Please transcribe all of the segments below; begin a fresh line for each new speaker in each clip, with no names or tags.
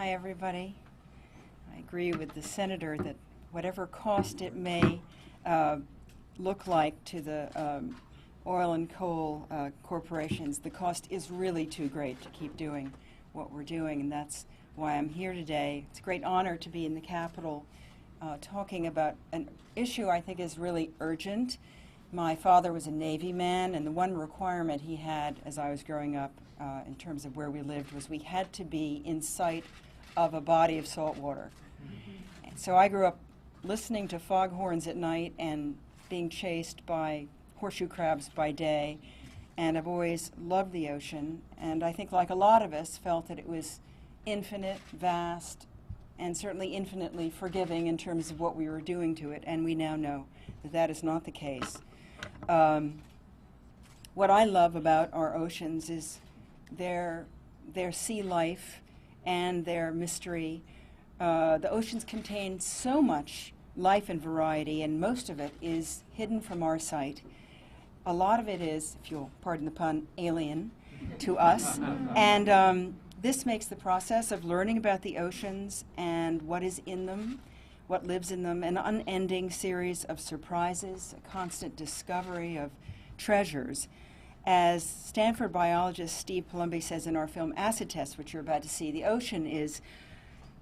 Hi, everybody. I agree with the senator that whatever cost it may look like to the oil and coal corporations, the cost is really too great to keep doing what we're doing, and that's why I'm here today. It's a great honor to be in the Capitol talking about an issue I think is really urgent. My father was a Navy man, and the one requirement he had as I was growing up in terms of where we lived was we had to be in sight of a body of salt water. And so I grew up listening to foghorns at night and being chased by horseshoe crabs by day, and I've always loved the ocean, and I think like a lot of us felt that it was infinite, vast, and certainly infinitely forgiving in terms of what we were doing to it, and we now know that that is not the case. What I love about our oceans is their sea life and their mystery. The oceans contain so much life and variety, and most of it is hidden from our sight. A lot of it is, if you'll pardon the pun, alien to us. And this makes the process of learning about the oceans and what is in them, what lives in them, an unending series of surprises, a constant discovery of treasures. As Stanford biologist Steve Palumbi says in our film Acid Test, which you're about to see, the ocean is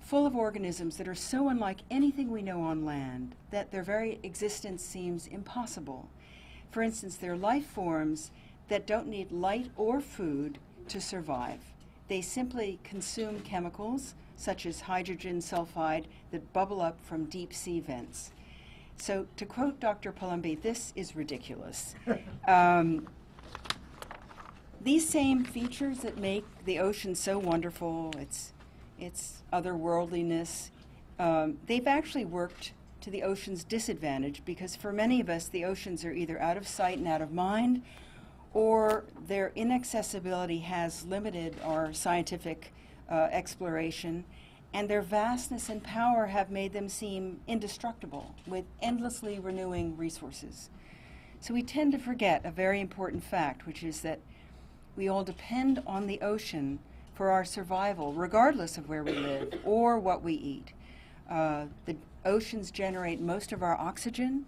full of organisms that are so unlike anything we know on land that their very existence seems impossible. For instance, they're life forms that don't need light or food to survive. They simply consume chemicals, such as hydrogen sulfide, that bubble up from deep sea vents. So to quote Dr. Palumbi, this is ridiculous. These same features that make the ocean so wonderful, its otherworldliness, they've actually worked to the ocean's disadvantage, because for many of us, the oceans are either out of sight and out of mind, or their inaccessibility has limited our scientific exploration, and their vastness and power have made them seem indestructible, with endlessly renewing resources. So we tend to forget a very important fact, which is that we all depend on the ocean for our survival, regardless of where we live or what we eat. The oceans generate most of our oxygen.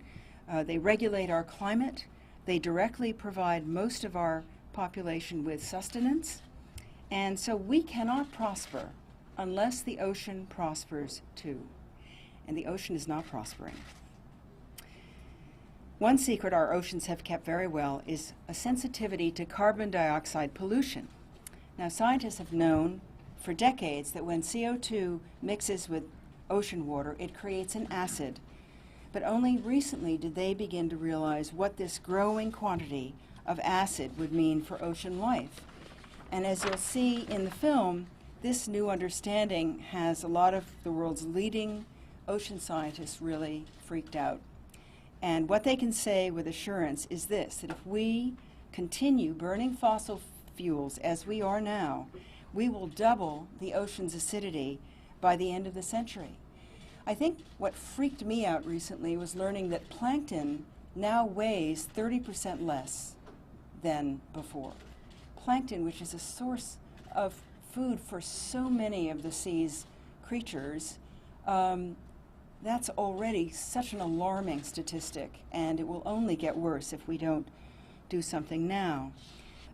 They regulate our climate. They directly provide most of our population with sustenance. And so we cannot prosper unless the ocean prospers too. And the ocean is not prospering. One secret our oceans have kept very well is a sensitivity to carbon dioxide pollution. Now, scientists have known for decades that when CO2 mixes with ocean water, it creates an acid. But only recently did they begin to realize what this growing quantity of acid would mean for ocean life. And as you'll see in the film, this new understanding has a lot of the world's leading ocean scientists really freaked out. And what they can say with assurance is this, that if we continue burning fossil fuels as we are now, we will double the ocean's acidity by the end of the century. I think what freaked me out recently was learning that plankton now weighs 30% less than before. Plankton, which is a source of food for so many of the sea's creatures, that's already such an alarming statistic, and it will only get worse if we don't do something now.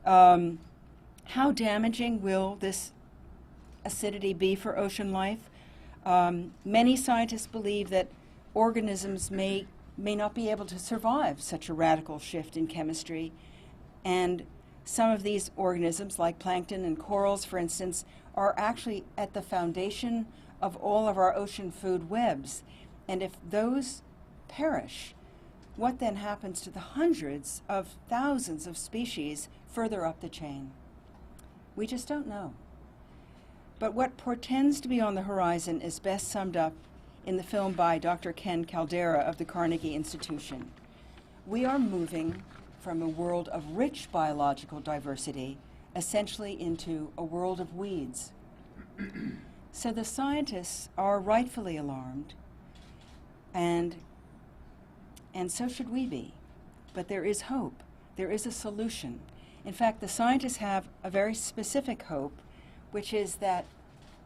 How damaging will this acidity be for ocean life? Many scientists believe that organisms may not be able to survive such a radical shift in chemistry, and some of these organisms, like plankton and corals, for instance, are actually at the foundation of all of our ocean food webs. And if those perish, what then happens to the hundreds of thousands of species further up the chain? We just don't know. But what portends to be on the horizon is best summed up in the film by Dr. Ken Caldera of the Carnegie Institution. We are moving from a world of rich biological diversity essentially into a world of weeds. So the scientists are rightfully alarmed, and so should we be. But there is hope. There is a solution. In fact, the scientists have a very specific hope, which is that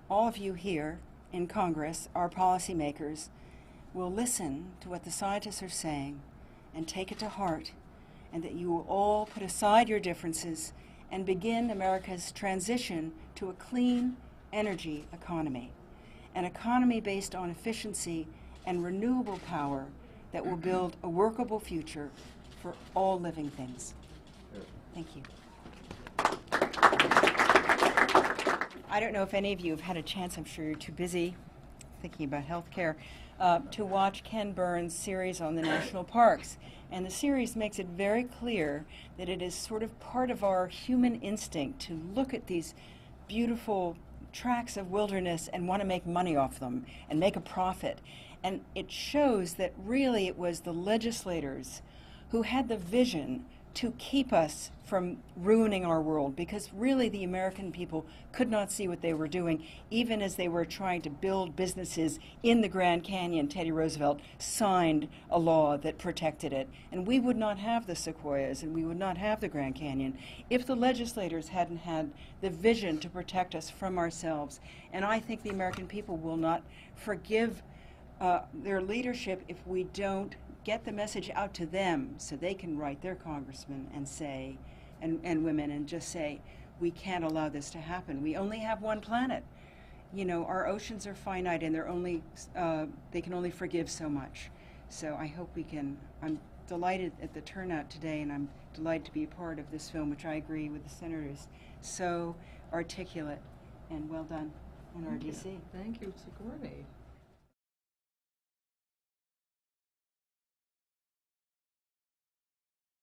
all of you here in Congress, our policymakers, will listen to what the scientists are saying and take it to heart, and that you will all put aside your differences and begin America's transition to a clean energy economy, an economy based on efficiency and renewable power that will build a workable future for all living things. Thank you. I don't know if any of you have had a chance, I'm sure you're too busy thinking about health care, to watch Ken Burns' series on the national parks. And the series makes it very clear that it is sort of part of our human instinct to look at these beautiful tracts of wilderness and want to make money off them and make a profit. And it shows that really it was the legislators who had the vision to keep us from ruining our world, because really the American people could not see what they were doing. Even as they were trying to build businesses in the Grand Canyon, Teddy Roosevelt signed a law that protected it. And we would not have the sequoias and we would not have the Grand Canyon if the legislators hadn't had the vision to protect us from ourselves. And I think the American people will not forgive their leadership if we don't get the message out to them so they can write their congressmen and say, and women, and just say, we can't allow this to happen. We only have one planet. You know, our oceans are finite and they're only, they can only forgive so much. So I hope we can, I'm delighted at the turnout today, and I'm delighted to be a part of this film, which I agree with the senators, so articulate, and well done, NRDC.
Thank you, Sigourney.